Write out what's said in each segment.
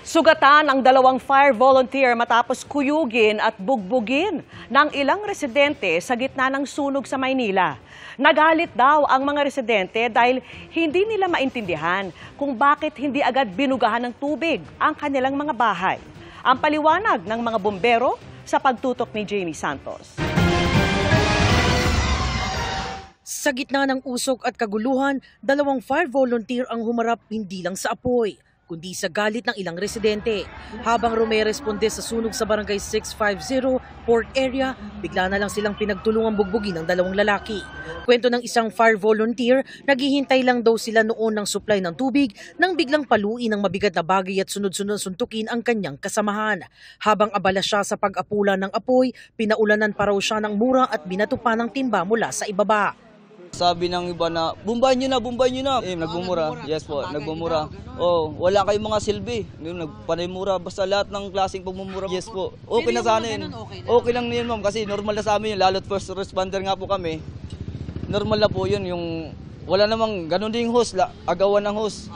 Sugatan ang dalawang fire volunteer matapos kuyugin at bugbugin ng ilang residente sa gitna ng sunog sa Maynila. Nagalit daw ang mga residente dahil hindi nila maintindihan kung bakit hindi agad binugahan ng tubig ang kanilang mga bahay. Ang paliwanag ng mga bombero sa pagtutok ni Jamie Santos. Sa gitna ng usok at kaguluhan, dalawang fire volunteer ang humarap hindi lang sa apoy, kundi sa galit ng ilang residente. Habang rumeresponde sa sunog sa barangay 650 Port Area, bigla na lang silang pinagtulungang bugbugin ng dalawang lalaki. Kwento ng isang fire volunteer, naghihintay lang daw sila noon ng supply ng tubig nang biglang paluin ng mabigat na bagay at sunod-sunod suntukin ang kanyang kasamahan. Habang abala siya sa pag-apula ng apoy, pinaulanan pa raw siya ng mura at binato pa ng timba mula sa ibaba. Sabi ng iba na, bumbay nyo na. Nagbumura. Yes po, nagbumura. Oh, wala kayong mga silbi. Nagpanimura. Basta lahat ng klaseng pagmumura. Yes po. Okay na sana yun. Okay lang yun, ma'am. Kasi normal na sa amin yun. Lalo't first responder nga po kami. Normal na po yun. Yung wala namang ganun din host. Agawan ng host.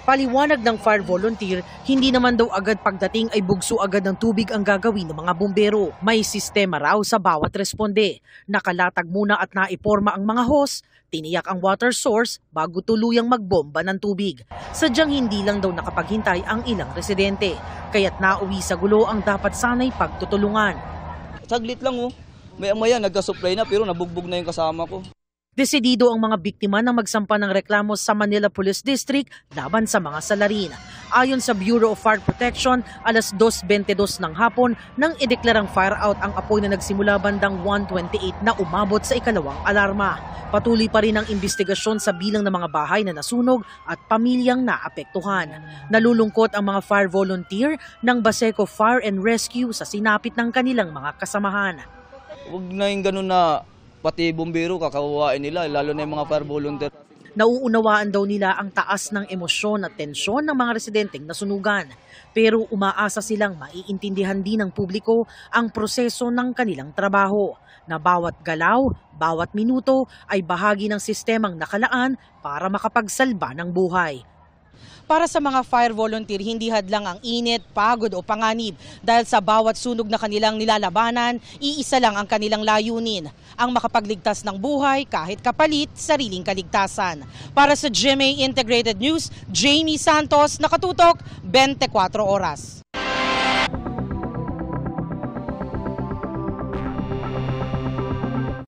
Paliwanag ng fire volunteer, hindi naman daw agad pagdating ay bugso agad ng tubig ang gagawin ng mga bumbero. May sistema raw sa bawat responde. Nakalatag muna at naiporma ang mga hose, tiniyak ang water source bago tuluyang magbomba ng tubig. Sadyang hindi lang daw nakapaghintay ang ilang residente, kaya't nauwi sa gulo ang dapat sanay pagtutulungan. Saglit lang oh. Maya-maya nagka-supply na pero nabugbog na yung kasama ko. Desidido ang mga biktima na magsampa ng reklamo sa Manila Police District laban sa mga salarin. Ayon sa Bureau of Fire Protection, alas 2:22 ng hapon nang ideklarang fire out ang apoy na nagsimula bandang 1:28 na umabot sa ikalawang alarma. Patuloy pa rin ang investigasyon sa bilang ng mga bahay na nasunog at pamilyang naapektuhan. Nalulungkot ang mga fire volunteer ng Baseco Fire and Rescue sa sinapit ng kanilang mga kasamahan. Huwag na yung ganun na pati bumbero kakawain nila, lalo na yung mga fire volunteer. Nauunawaan daw nila ang taas ng emosyon at tensyon ng mga residenteng nasunugan. Pero umaasa silang maiintindihan din ng publiko ang proseso ng kanilang trabaho, na bawat galaw, bawat minuto ay bahagi ng sistemang nakalaan para makapagsalba ng buhay. Para sa mga fire volunteer, hindi hadlang ang init, pagod o panganib dahil sa bawat sunog na kanilang nilalabanan, iisa lang ang kanilang layunin, ang makapagligtas ng buhay kahit kapalit sariling kaligtasan. Para sa GMA Integrated News, Jamie Santos, nakatutok 24 oras.